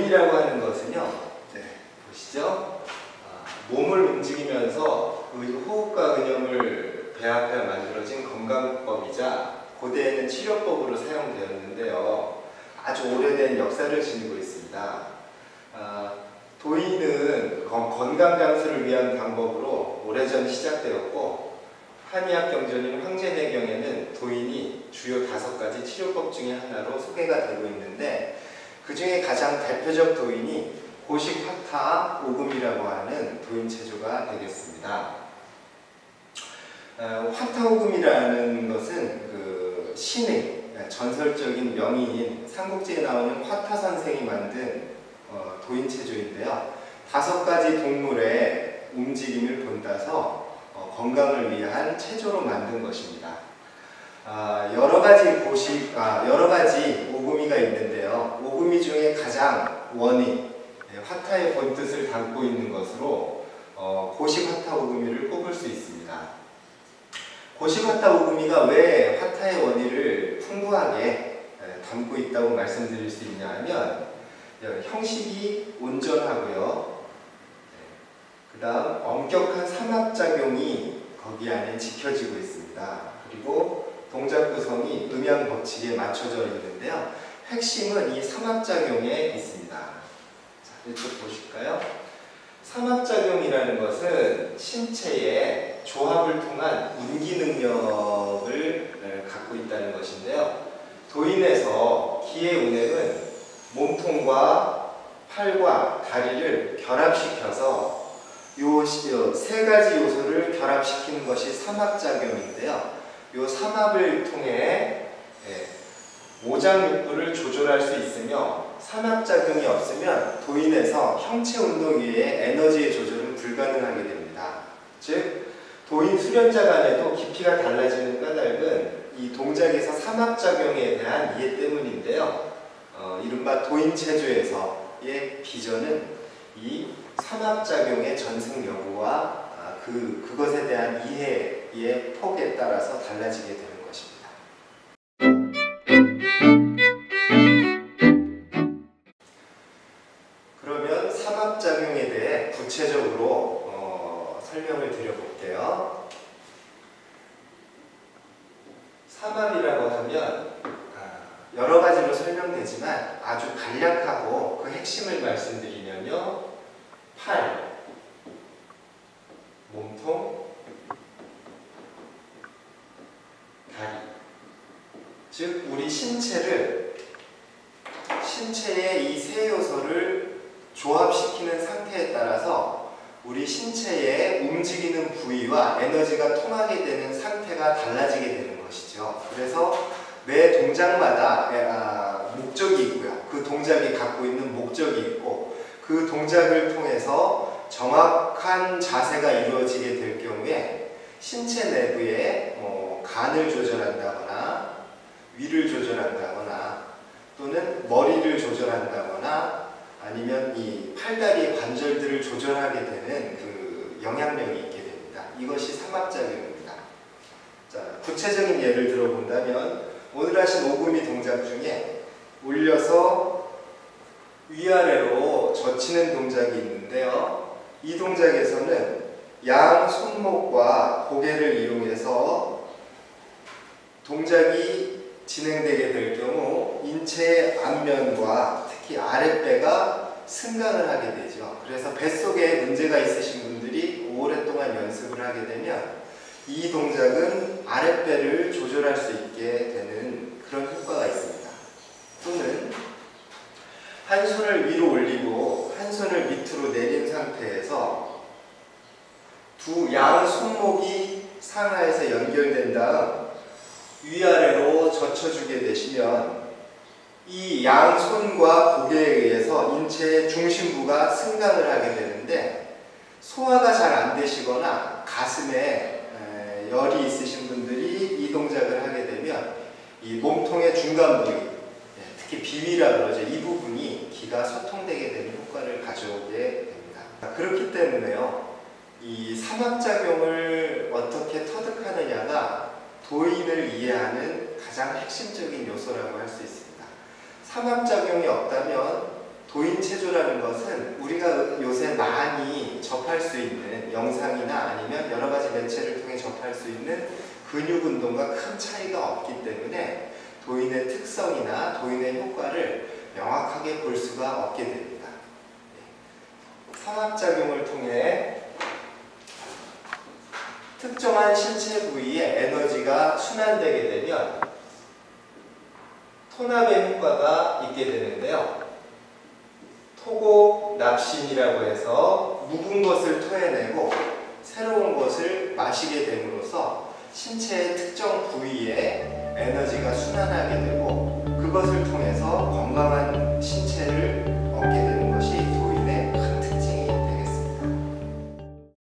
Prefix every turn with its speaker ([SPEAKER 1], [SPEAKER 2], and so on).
[SPEAKER 1] 오금이라고 하는 것은요, 보시죠. 몸을 움직이면서 호흡과 근염을 배합해 만들어진 건강법이자 고대에는 치료법으로 사용되었는데요. 아주 오래된 역사를 지니고 있습니다. 도인은 건강장수를 위한 방법으로 오래전 시작되었고, 한의학 경전인 황제내경에는 도인이 주요 5가지 치료법 중에 하나로 소개가 되고 있는데, 그 중에 가장 대표적 도인이 고식화타 오금이라고 하는 도인체조가 되겠습니다. 화타오금이라는 것은 그 신의 전설적인 명의인 삼국지에 나오는 화타 선생이 만든 도인체조인데요. 5가지 동물의 움직임을 본따서 건강을 위한 체조로 만든 것입니다. 여러 가지 오금이가 있는데요. 오금이 중에 가장 원이 화타의 본뜻을 담고 있는 것으로 고식화타 오금이를 꼽을 수 있습니다. 고식화타 오금이가 왜 화타의 원리를 풍부하게 담고 있다고 말씀드릴 수 있냐 하면, 형식이 온전하고요. 그 다음 엄격한 삼합작용이 거기 안에 지켜지고 있습니다. 그리고 동작 구성이 음양 법칙에 맞춰져 있는데요. 핵심은 이 삼합작용에 있습니다. 자, 이쪽 보실까요? 삼합작용이라는 것은 신체의 조합을 통한 운기 능력을 갖고 있다는 것인데요. 도인에서 기의 운행은 몸통과 팔과 다리를 결합시켜서 이 3가지 요소를 결합시키는 것이 삼합작용인데요. 이 삼합을 통해 오장육부를 조절할 수 있으며, 삼합작용이 없으면 도인에서 형체 운동 외에 에너지의 조절은 불가능하게 됩니다. 즉, 도인 수련자 간에도 깊이가 달라지는 까닭은 이 동작에서 삼합작용에 대한 이해 때문인데요. 이른바 도인체조에서의 비전은 이 삼합작용의 전승 여부와 그것에 대한 이해의 폭에 따라서 달라지게 되는 것입니다. 그러면 삼합작용에 대해 구체적으로 설명을 드려볼게요. 삼합이라고 하면 여러 가지로 설명되지만 아주 간략하고 그 핵심을 말씀드리면요, 팔, 몸통, 다리. 즉, 우리 신체의 이 3 요소를 조합시키는 상태에 따라서 우리 신체의 움직이는 부위와 에너지가 통하게 되는 상태가 달라지게 되는 것이죠. 그래서 매 동작마다 목적이 있고요. 그 동작이 갖고 있는 목적이 있고, 그 동작을 통해서 정확한 자세가 이루어지게 될 경우에 신체 내부에 간을 조절한다거나 위를 조절한다거나 또는 머리를 조절한다거나 아니면 이 팔다리의 관절들을 조절하게 되는 그 영향력이 있게 됩니다. 이것이 삼합작용입니다. 자, 구체적인 예를 들어본다면 오늘 하신 오금이 동작 중에 올려서 위아래로 젖히는 동작이 있는데요. 이 동작에서는 양 손목과 고개를 이용해서 동작이 진행되게 될 경우 인체의 앞면과 특히 아랫배가 승강을 하게 되죠. 그래서 뱃속에 문제가 있으신 분들이 오랫동안 연습을 하게 되면 이 동작은 아랫배를 조절할 수 있게 되는 그런 효과가 있습니다. 또는 한 손을 위로 올리고 한 손을 밑으로 내린 상태에서 두 양 손목이 상하에서 연결된 다음 위아래로 젖혀주게 되시면 이 양 손과 고개에 의해서 인체의 중심부가 승강을 하게 되는데, 소화가 잘 안 되시거나 가슴에 열이 있으신 분들이 이 동작을 하게 되면 이 몸통의 중간 부위, 특히 비위라 그러죠. 이 부분이 기가 소통되게 되는 효과를 가져오게 됩니다. 그렇기 때문에요, 이 삼합작용을 어떻게 터득하느냐가 도인을 이해하는 가장 핵심적인 요소라고 할 수 있습니다. 삼합작용이 없다면 도인체조라는 것은 우리가 요새 많이 접할 수 있는 영상이나 아니면 여러 가지 매체를 통해 접할 수 있는 근육 운동과 큰 차이가 없기 때문에 도인의 특성이나 도인의 효과를 명확하게 볼 수가 없게 됩니다. 상압작용을 통해 특정한 신체 부위에 에너지가 순환되게 되면 토납의 효과가 있게 되는데요. 토곡 납신이라고 해서 묵은 것을 토해내고 새로운 것을 마시게 됨으로써 신체의 특정 부위에 에너지가 순환하게 되고 그것을 통해서